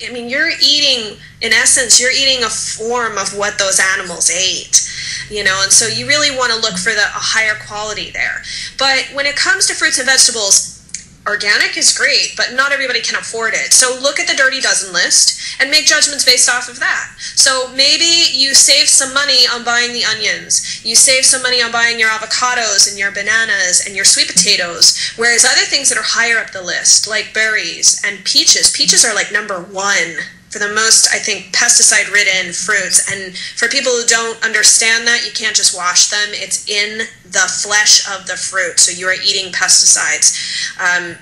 I mean, you're eating, in essence, you're eating a form of what those animals ate, you know, and so you really want to look for a higher quality there. But when it comes to fruits and vegetables, organic is great, but not everybody can afford it. So look at the Dirty Dozen list and make judgments based off of that. So maybe you save some money on buying the onions. You save some money on buying your avocados and your bananas and your sweet potatoes, whereas other things that are higher up the list, like berries and peaches. Peaches are like number one for the most, I think, pesticide-ridden fruits. And for people who don't understand that, you can't just wash them. It's in the flesh of the fruit, so you are eating pesticides.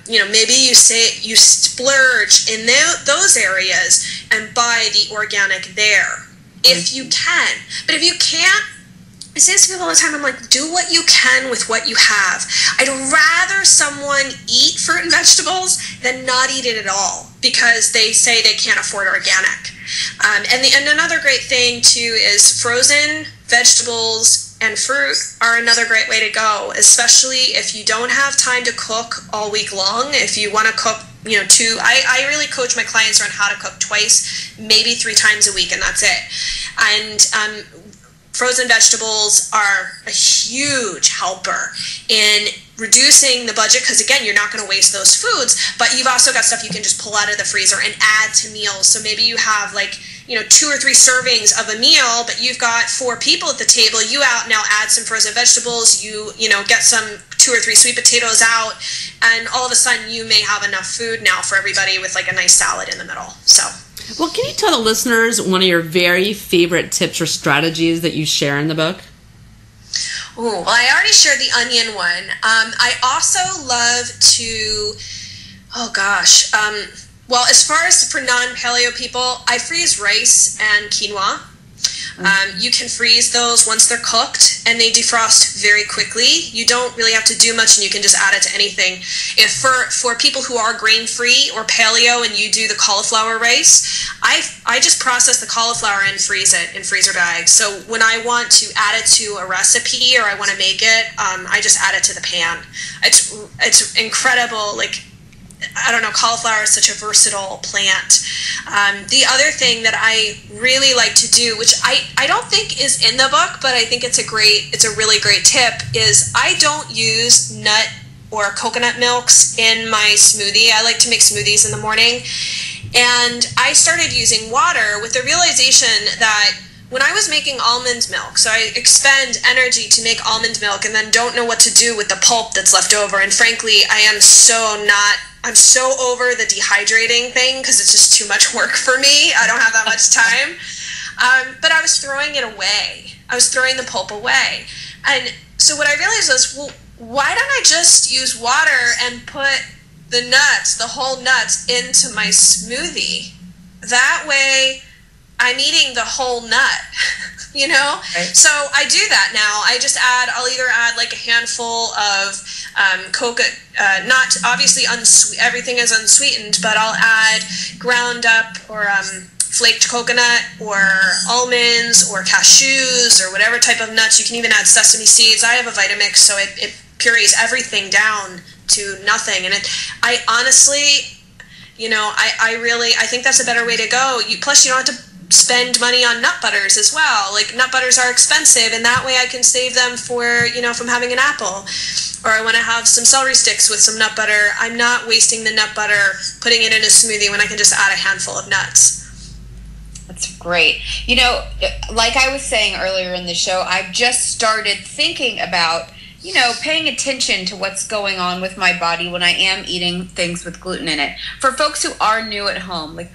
You know, maybe you splurge in those areas and buy the organic there, if you can. But if you can't, I say this to people all the time, I'm like, do what you can with what you have. I'd rather someone eat fruit and vegetables than not eat it at all because they say they can't afford organic. And another great thing, too, is frozen vegetables and fruit are another great way to go, especially if you don't have time to cook all week long. If you want to cook, you know, I really coach my clients around how to cook twice, maybe 3 times a week, and that's it. And frozen vegetables are a huge helper in reducing the budget because, again, you're not going to waste those foods, but you've also got stuff you can just pull out of the freezer and add to meals. So maybe you have, like, you know, 2 or 3 servings of a meal, but you've got 4 people at the table. You now add some frozen vegetables. You know, get some 2 or 3 sweet potatoes out, and all of a sudden you may have enough food now for everybody with like a nice salad in the middle. So. Well, can you tell the listeners one of your very favorite tips or strategies that you share in the book? Ooh, well, I already shared the onion one. I also love to, well, as far as for non-paleo people, I freeze rice and quinoa. You can freeze those once they're cooked, and they defrost very quickly. You don't really have to do much, and you can just add it to anything. If for people who are grain-free or paleo and you do the cauliflower rice, I just process the cauliflower and freeze it in freezer bags. So when I want to add it to a recipe or I want to make it, I just add it to the pan. It's incredible. Like, I don't know, cauliflower is such a versatile plant. The other thing that I really like to do, which I don't think is in the book, but I think it's a really great tip, is I don't use nut or coconut milks in my smoothie. I like to make smoothies in the morning. And I started using water with the realization that when I was making almond milk, so I expend energy to make almond milk and then don't know what to do with the pulp that's left over. And frankly, I'm so over the dehydrating thing because it's just too much work for me. I don't have that much time. But I was throwing it away. I was throwing the pulp away. And so what I realized was, well, why don't I just use water and put the whole nuts into my smoothie? That way I'm eating the whole nut, you know? Right. So I do that now. I'll either add like a handful of not obviously everything is unsweetened, but I'll add ground up or flaked coconut or almonds or cashews or whatever type of nuts. You can even add sesame seeds. I have a Vitamix, so it purees everything down to nothing. And I honestly, you know, I think that's a better way to go. Plus, you don't have to spend money on nut butters as well. Like, nut butters are expensive, and that way I can save them for, you know, from having an apple. Or I want to have some celery sticks with some nut butter. I'm not wasting the nut butter, putting it in a smoothie when I can just add a handful of nuts. That's great. You know, like I was saying earlier in the show, I've just started thinking about, you know, paying attention to what's going on with my body when I am eating things with gluten in it. For folks who are new at home, like,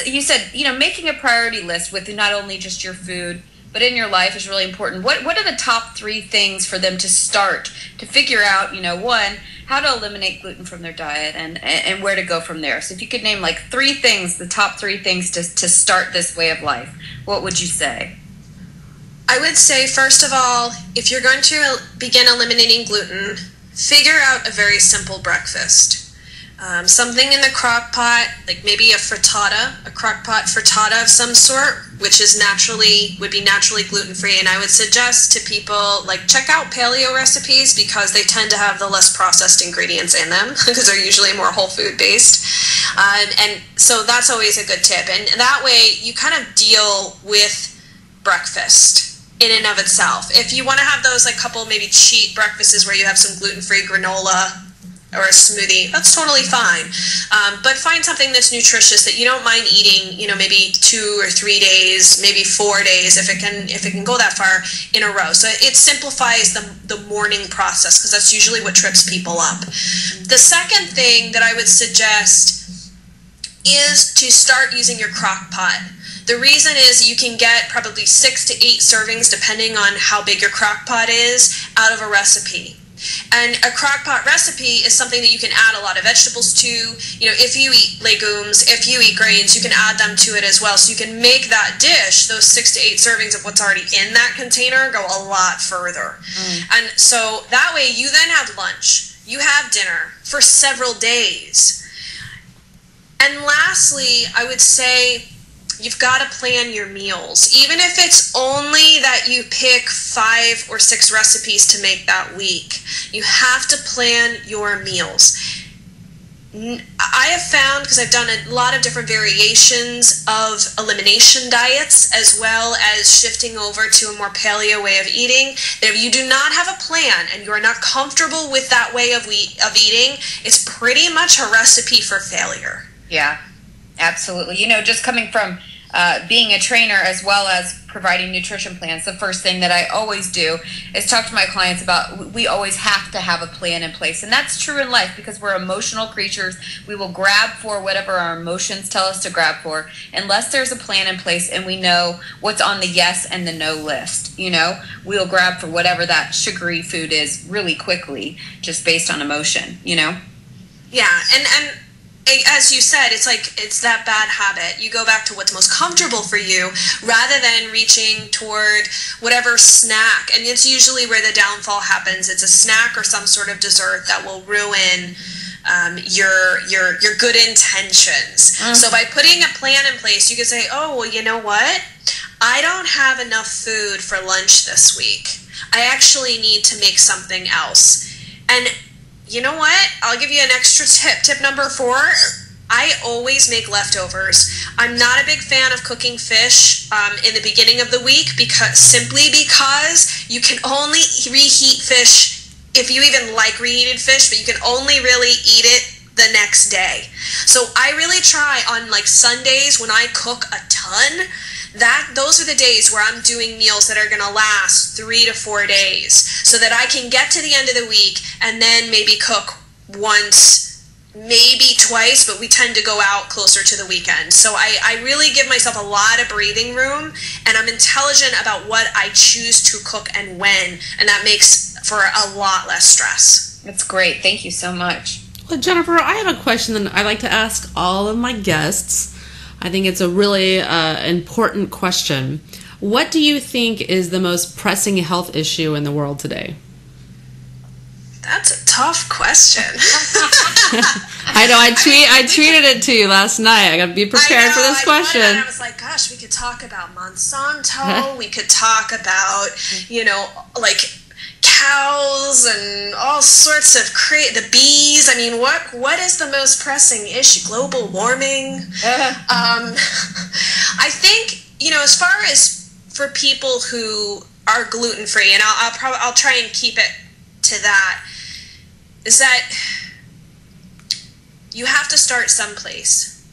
you said, you know, making a priority list with not only just your food, but in your life is really important. What are the top 3 things for them to start to figure out, you know, one, how to eliminate gluten from their diet and where to go from there? So if you could name like 3 things, the top 3 things to start this way of life, what would you say? I would say, first of all, if you're going to begin eliminating gluten, figure out a very simple breakfast. Something in the crock pot, like maybe a crock pot frittata of some sort, which is would be naturally gluten-free. And I would suggest to people, like, check out paleo recipes because they tend to have the less processed ingredients in them because they're usually more whole food based. And so that's always a good tip. And that way you kind of deal with breakfast in and of itself. If you want to have those, like, couple maybe cheat breakfasts where you have some gluten-free granola or a smoothie, that's totally fine. But find something that's nutritious that you don't mind eating, maybe 2 or 3 days, maybe 4 days, if it can go that far in a row. So it simplifies the morning process, because that's usually what trips people up. The second thing that I would suggest is to start using your crock pot. The reason is you can get probably 6 to 8 servings, depending on how big your crock pot is, out of a recipe. And a crock pot recipe is something that you can add a lot of vegetables to. If you eat legumes, if you eat grains, you can add them to it as well. So you can make that dish, those 6 to 8 servings of what's already in that container, go a lot further. And so that way you then have lunch, you have dinner for several days. And lastly, I would say you've got to plan your meals. Even if it's only that you pick 5 or 6 recipes to make that week, you have to plan your meals. I have found, because I've done a lot of different variations of elimination diets, as well as shifting over to a more paleo way of eating, that if you do not have a plan and you are not comfortable with that way of eating, it's pretty much a recipe for failure. Yeah, absolutely. Just coming from being a trainer as well as providing nutrition plans, the first thing that I always do is talk to my clients about, we always have to have a plan in place. And that's true in life, because we're emotional creatures. We will grab for whatever our emotions tell us to grab for, unless there's a plan in place and we know what's on the yes and the no list. We'll grab for whatever that sugary food is really quickly, just based on emotion, Yeah, and as you said, it's that bad habit. You go back to what's most comfortable for you rather than reaching toward whatever snack. And it's usually where the downfall happens. It's a snack or some sort of dessert that will ruin your good intentions. So by putting a plan in place, you can say, oh, well, you know what? I don't have enough food for lunch this week. I actually need to make something else. And you know what? I'll give you an extra tip. Tip number 4, I always make leftovers. I'm not a big fan of cooking fish in the beginning of the week, simply because you can only reheat fish, if you even like reheated fish, but you can only really eat it the next day. So I really try on Sundays when I cook a ton, those are the days where I'm doing meals that are going to last 3 to 4 days, so that I can get to the end of the week and then maybe cook once, maybe twice, but we tend to go out closer to the weekend. So I really give myself a lot of breathing room, and I'm intelligent about what I choose to cook and when, and that makes for a lot less stress. That's great. Thank you so much. Well, Jennifer, I have a question that I like to ask all of my guests. I think it's a really important question. What do you think is the most pressing health issue in the world today? That's a tough question. I know. I tweeted it to you last night. I got to be prepared for this question. I was like, gosh, we could talk about Monsanto. We could talk about, cows and all sorts of the bees. I mean, what is the most pressing issue? Global warming. I think, as far as for people who are gluten-free, and I'll try and keep it to that, is that you have to start someplace.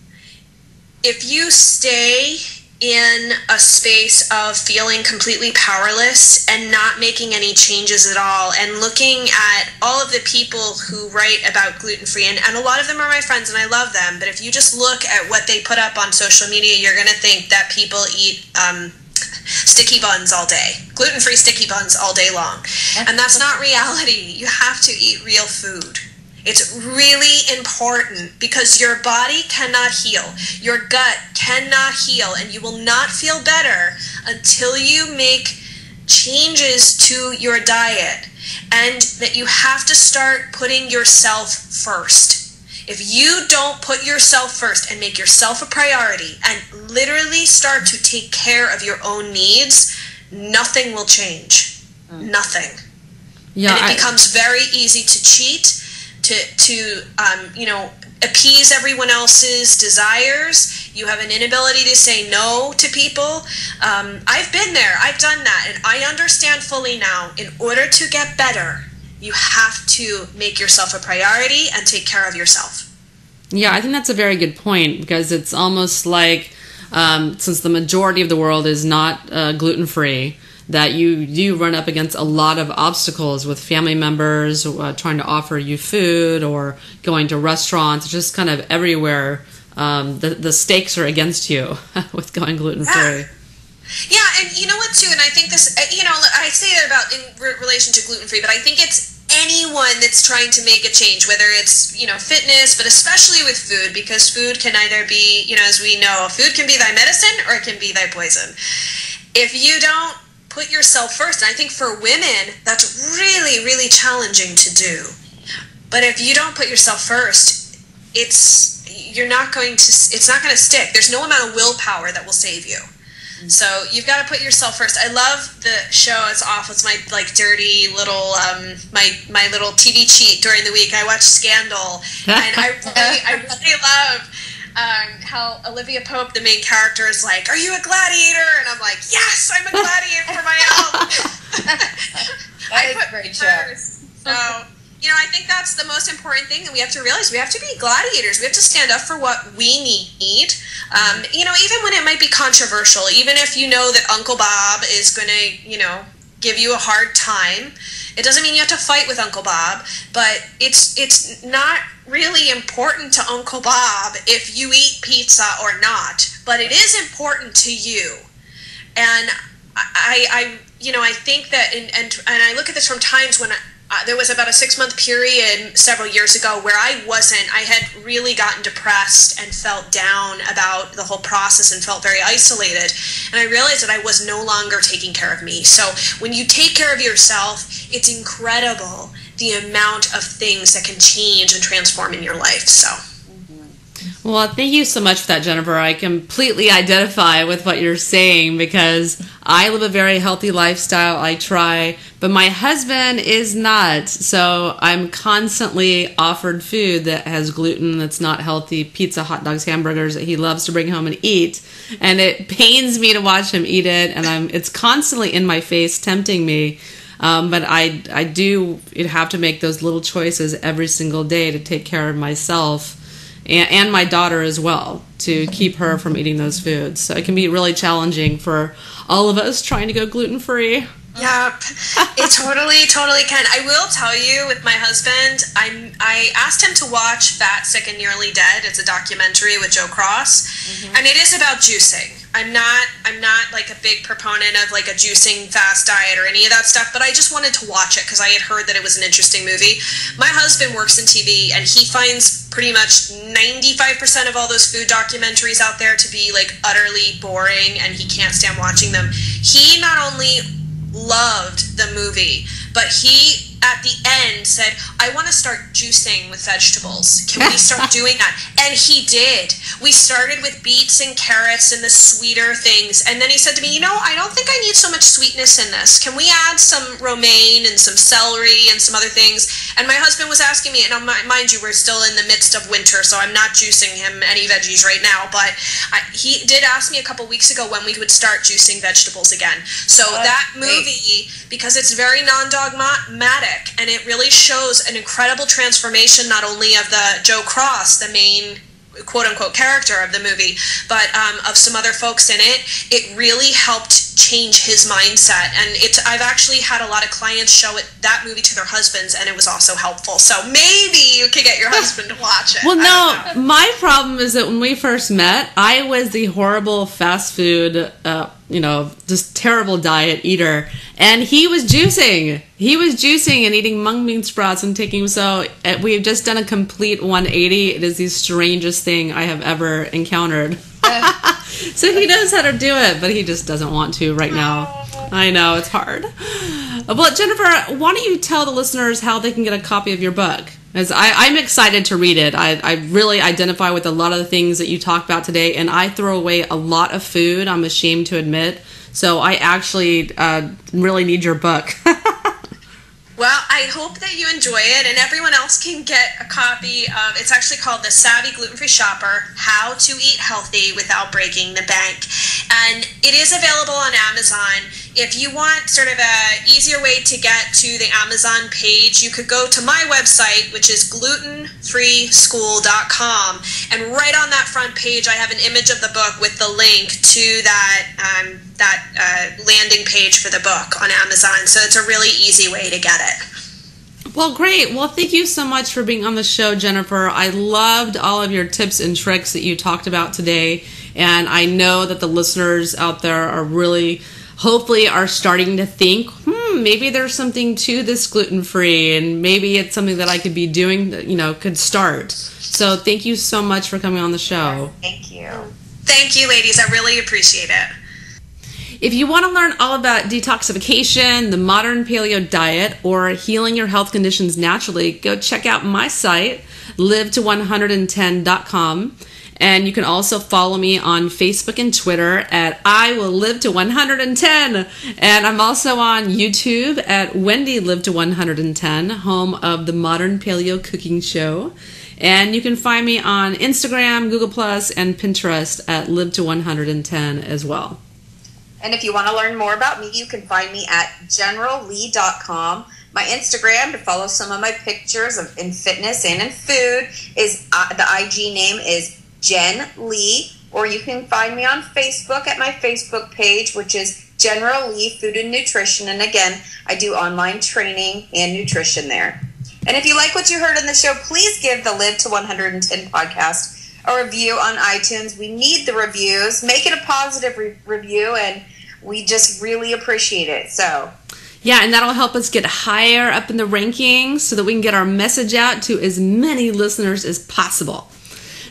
If you stay in a space of feeling completely powerless and not making any changes at all, and looking at all of the people who write about gluten-free, and a lot of them are my friends and I love them, but if you just look at what they put up on social media, you're going to think that people eat sticky buns all day, gluten-free sticky buns all day long. And that's not reality. You have to eat real food. It's really important, because your body cannot heal. Your gut cannot heal, and you will not feel better until you make changes to your diet, and that you have to start putting yourself first. If you don't put yourself first and make yourself a priority and literally start to take care of your own needs, nothing will change. Nothing. Yeah, and it becomes very easy to cheat, to appease everyone else's desires. You have an inability to say no to people. I've been there. I've done that. And I understand fully now, in order to get better, you have to make yourself a priority and take care of yourself. Yeah, I think that's a very good point, because it's almost like, since the majority of the world is not gluten-free, that you do run up against a lot of obstacles with family members trying to offer you food, or going to restaurants, just kind of everywhere. The stakes are against you with going gluten-free. Yeah, and you know what, too, and I think this, I say that about in relation to gluten-free, but I think it's anyone that's trying to make a change, whether it's, fitness, but especially with food, because food can either be, as we know, food can be thy medicine or it can be thy poison. If you don't put yourself first, and I think for women, that's really, really challenging to do. But if you don't put yourself first, it's not going to stick. There's no amount of willpower that will save you. So you've got to put yourself first. I love the show. It's awful. It's my dirty little my little TV cheat during the week. I watch Scandal, and I really love how Olivia Pope, the main character, is like, "Are you a gladiator?" And I'm like, "Yes, I'm a gladiator for my health." That is a great show. So. I think that's the most important thing that we have to realize. We have to be gladiators. We have to stand up for what we need. Even when it might be controversial, even if you know that Uncle Bob is going to, give you a hard time, it doesn't mean you have to fight with Uncle Bob, but it's not really important to Uncle Bob if you eat pizza or not, but it is important to you. And I think that, and I look at this from times when there was about a 6-month period several years ago where I had really gotten depressed and felt down about the whole process and felt very isolated. And I realized that I was no longer taking care of me. So when you take care of yourself, it's incredible the amount of things that can change and transform in your life. So. Well, thank you so much for that, Jennifer. I completely identify with what you're saying, because I live a very healthy lifestyle. I try, but my husband is not. So I'm constantly offered food that has gluten, that's not healthy, pizza, hot dogs, hamburgers that he loves to bring home and eat. And it pains me to watch him eat it. And it's constantly in my face, tempting me. But I do have to make those little choices every single day to take care of myself. And my daughter as well, to keep her from eating those foods. So it can be really challenging for all of us trying to go gluten-free. Yep, it totally can. I will tell you, with my husband, I asked him to watch Fat, Sick, and Nearly Dead. It's a documentary with Joe Cross, and it is about juicing. I'm not like a big proponent of like a juicing fast diet or any of that stuff, but I just wanted to watch it because I had heard that it was an interesting movie. My husband works in TV, and he finds pretty much 95% of all those food documentaries out there to be like utterly boring, and he can't stand watching them. He not only loved the movie, but he at the end said, "I want to start juicing with vegetables. Can we start doing that?" And he did. We started with beets and carrots and the sweeter things, and then he said to me, "I don't think I need so much sweetness in this. Can we add some romaine and some celery and some other things?" And my husband was asking me, and mind you, we're still in the midst of winter, so I'm not juicing him any veggies right now, but he did ask me a couple weeks ago when we would start juicing vegetables again. So that movie, because it's very non-dogmatic, and it really shows an incredible transformation, not only of the Joe Cross, the main quote-unquote character of the movie, but of some other folks in it. It really helped change his mindset, and I've actually had a lot of clients show that movie to their husbands, and it was also helpful. So maybe you could get your husband to watch it. Well, no, my problem is that when we first met, I was the horrible fast food, just terrible diet eater, and he was juicing. He was juicing and eating mung bean sprouts and so we've just done a complete 180. It is the strangest thing I have ever encountered. So he knows how to do it, but he just doesn't want to right now. I know, it's hard. Well, Jennifer, why don't you tell the listeners how they can get a copy of your book? As I'm excited to read it. I really identify with a lot of the things that you talked about today, and I throw away a lot of food, I'm ashamed to admit. So I actually really need your book. Well, I hope that you enjoy it, and everyone else can get a copy of, it's actually called The Savvy Gluten-Free Shopper, How to Eat Healthy Without Breaking the Bank. And it is available on Amazon. If you want sort of a easier way to get to the Amazon page, you could go to my website, which is glutenfreeschool.com. And right on that front page, I have an image of the book with the link to that landing page for the book on Amazon. So it's a really easy way to get it. Well, great. Well, thank you so much for being on the show, Jennifer. I loved all of your tips and tricks that you talked about today. And I know that the listeners out there are really, hopefully, are starting to think, maybe there's something to this gluten-free, and maybe it's something that I could be doing that, could start. So thank you so much for coming on the show. Thank you. Thank you, ladies. I really appreciate it. If you want to learn all about detoxification, the modern paleo diet, or healing your health conditions naturally, go check out my site, live to110.com. And you can also follow me on Facebook and Twitter at I Will Live to 110. And I'm also on YouTube at Wendy Live to 110, home of the Modern Paleo Cooking Show. And you can find me on Instagram, Google+, and Pinterest at Live to 110 as well. And if you want to learn more about me, you can find me at generalleigh.com. My Instagram, to follow some of my pictures in fitness and in food, is the IG name is Jen Leigh. Or you can find me on Facebook at my Facebook page, which is General Leigh Food and Nutrition. And again, I do online training and nutrition there. And if you like what you heard on the show, please give the Live to 110 podcast a review on iTunes. We need the reviews. Make it a positive review, and we just really appreciate it. So, yeah, and that'll help us get higher up in the rankings so that we can get our message out to as many listeners as possible.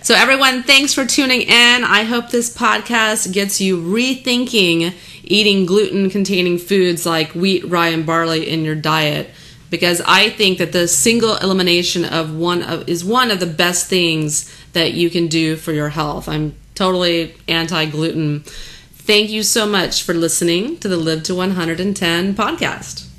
So everyone, thanks for tuning in. I hope this podcast gets you rethinking eating gluten-containing foods like wheat, rye, and barley in your diet, because I think that the single elimination is one of the best things that you can do for your health. I'm totally anti-gluten. Thank you so much for listening to the Live to 110 podcast.